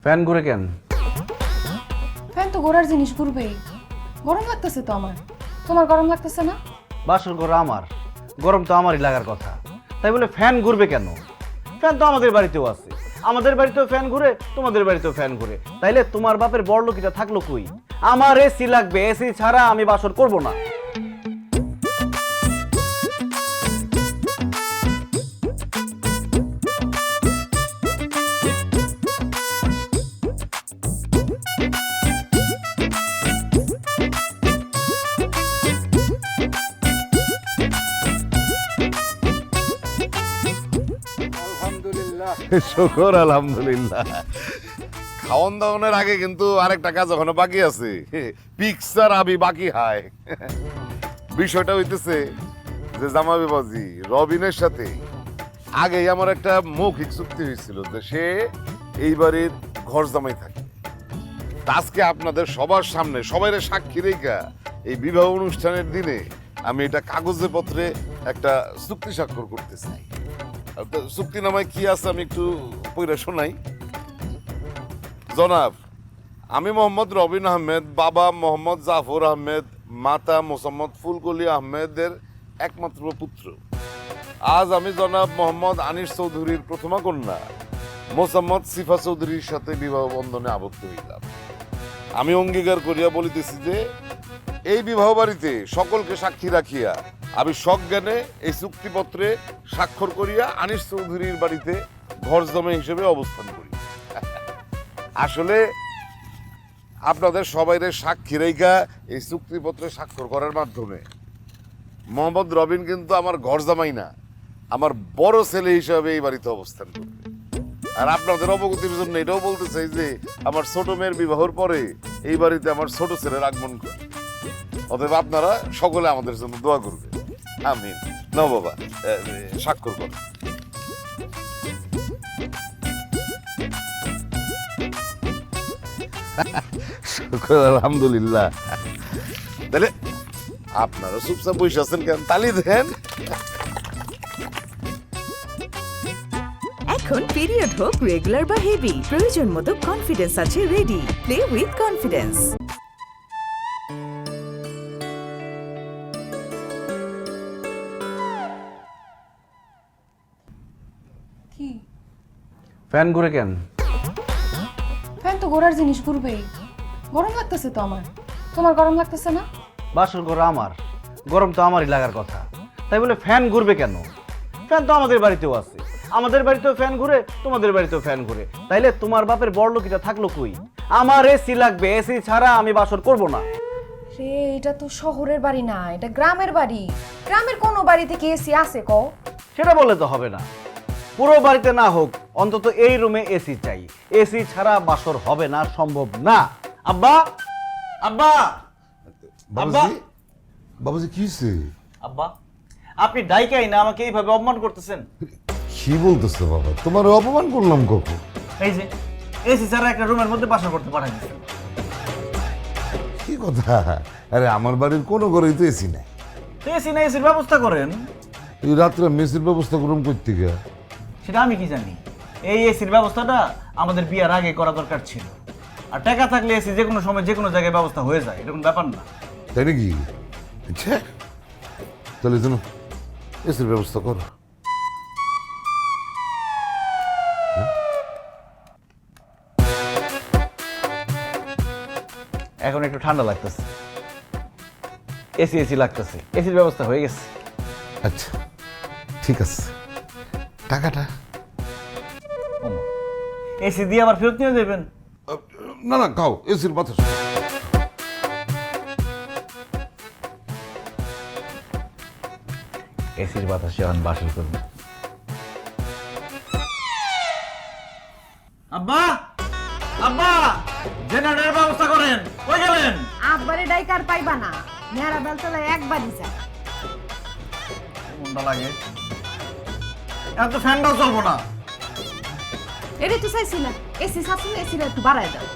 Fan ঘুরে কেন? Fan তো ঘোরার জিনিস ঘুরবেই। গরম লাগতেছে তো আমার। তোমার গরম লাগতেছে না? বাসর ঘর আমার, গরম তো আমারই লাগার কথা, তাই বলে ফ্যান ঘুরবে কেন? ফ্যান তো আমাদের বাড়িতেও আছে, আমাদের বাড়িতেও ফ্যান ঘুরে, তোমাদের বাড়িতেও ফ্যান ঘুরে, তাইলে তোমার বাপের বড়লোকিটা থাকলো কই? আমার এসি লাগবে, এসি ছাড়া আমি বাসর করব না। শুকর আলহামদুলিল্লাহ। খাওয়ান দাওয়ানোর আগে কিন্তু আরেকটা কাজ এখনো বাকি আছে। পিকচার আবি বাকি হায়। বিষয়টা হইতেছে যে জামাই বাবাজি রবিনের সাথে আগেই আমার একটা মৌখিক চুক্তি হয়েছিল যে সে এই বাড়ির ঘর জামাই থাকে। তা আজকে আপনাদের সবার সামনে সবাই সাক্ষী রেখা এই বিবাহ অনুষ্ঠানের দিনে আমি এটা কাগজে পত্রে একটা চুক্তি স্বাক্ষর করতে চাই। চুক্তিনামায় কি আছে আমি একটু পড়ে শোনাই। জনাব, আমি মোহাম্মদ রবিন আহমেদ, বাবা মোহাম্মদ জাফর আহমেদ, মাতা মোসাম্মদ ফুলকলি আহমেদের একমাত্র পুত্র। আজ আমি জনাব মোহাম্মদ আনিস চৌধুরীর প্রথমা কন্যা মোসাম্মদ সিফা চৌধুরীর সাথে বিবাহ বন্ধনে আবদ্ধ হইলাম। আমি অঙ্গীকার করিয়া বলিতেছি যে এই বিবাহ বাড়িতে সকলকে সাক্ষী রাখিয়া আমি সজ্ঞানে এই চুক্তিপত্রে স্বাক্ষর করিয়া আনিস চৌধুরীর বাড়িতে ঘর জমে হিসেবে অবস্থান করি। আসলে আপনাদের সবাইরে সাক্ষী রেখা এই চুক্তিপত্রে স্বাক্ষর করার মাধ্যমে মোহাম্মদ রবিন কিন্তু আমার ঘর জামাই না, আমার বড় ছেলে হিসাবে এই বাড়িতে অবস্থান করবে। আর আপনাদের অবগতির জন্য এটাও বলতে চাই যে আমার ছোট মেয়ের বিবাহের পরে এই বাড়িতে আমার ছোট ছেলের আগমন করে। অতএব আপনারা সকলে আমাদের জন্য দোয়া করবেন। আমিন। নাও বাবা, স্বাক্ষর করো। শুকর আলহামদুলিল্লাহ। তাহলে আপনারা চুপচাপ বসে আছেন কেন? তালি দেন। এখন পিরিয়ড হোক রেগুলার বা হেভি, প্রয়োজন মতো কনফিডেন্স আছে রেডি। Play with confidence. কি? ফ্যান ঘুরে কেন? ফ্যান তো ঘোরার জিনিস ঘুরবেই। গরম লাগতেছে তো আমার। তোমার গরম লাগতেছে না? বাসর ঘর আমার, গরম তো আমারই লাগার কথা, তাই বলে ফ্যান ঘুরবে কেন? ফ্যান তো আমাদের বাড়িতেও আছে, আমাদের বাড়িতেও ফ্যান ঘুরে, তোমাদের বাড়িতেও ফ্যান ঘুরে, তাইলে তোমার বাপের বড়লোকিটা থাকলো কই? আমার এসি লাগবে, এসি ছাড়া আমি বাসর করব না। রে, এটা তো শহরের বাড়ি না, এটা গ্রামের বাড়ি। গ্রামের কোনো বাড়িতে কি এসি আছে কও? সেটা বললে তো হবে না। পুরো বাড়িতে না হোক, অন্তত এই রুমে এসি চাই। এসি ছাড়া বাসর হবে না, সম্ভব না। আব্বা, আব্বা, আব্বা, বাবাজি, বাবাজি কি হয়েছে? আব্বা, আপনি ডাইকাই না আমাকে এইভাবে অপমান করতেছেন। কি বলতেছো বাবা? তোমার অপমান করলাম কখন? এই যে এসি ছাড়া একটা রুমের মধ্যে বাসর করতে পাঠাই দিচ্ছেন। কি কথা? আরে আমার বাড়ির কোনো ঘরেই তো এসি নাই। এসি না, এসির ব্যবস্থা করেন। এই রাত্রে মেসির ব্যবস্থা করুন করতে গিয়া। সেটা আমি কি জানি? এই এসির ব্যবস্থাটা আমাদের বিয়ার আগে করা দরকার ছিল। আর টাকা থাকলে এসি যে কোনো সময় যে কোনো জায়গায় ব্যবস্থা হয়ে যায়, এটা কোনো ব্যাপার না। তাই নাকি? আচ্ছা, তাহলে যেন এসির ব্যবস্থা করো। এখন একটু ঠান্ডা লাগতেছে, এসি এসি লাগতেছে, এসির ব্যবস্থা হয়ে গেছে। আচ্ছা ঠিক আছে, টাকাটা? এসি দিয়ে আবার ফেরত নিয়ে যাবেন? না না, খাও এসির বাতাস। এসির বাতাসে এখন বাসর করবে। আব্বা, আব্বা, জেনারেটরের ব্যবস্থা করেন। কই গেলেন? আব্বারে ডাইকার পাইবা না, মেরা বেলতলায় একবারই যায়। মনটা লাগে, এত ফ্যানটাও চলবো না। এটা তো চাইছিলাম, এসি শাসন এসিটা একটু বাড়ায় দাও।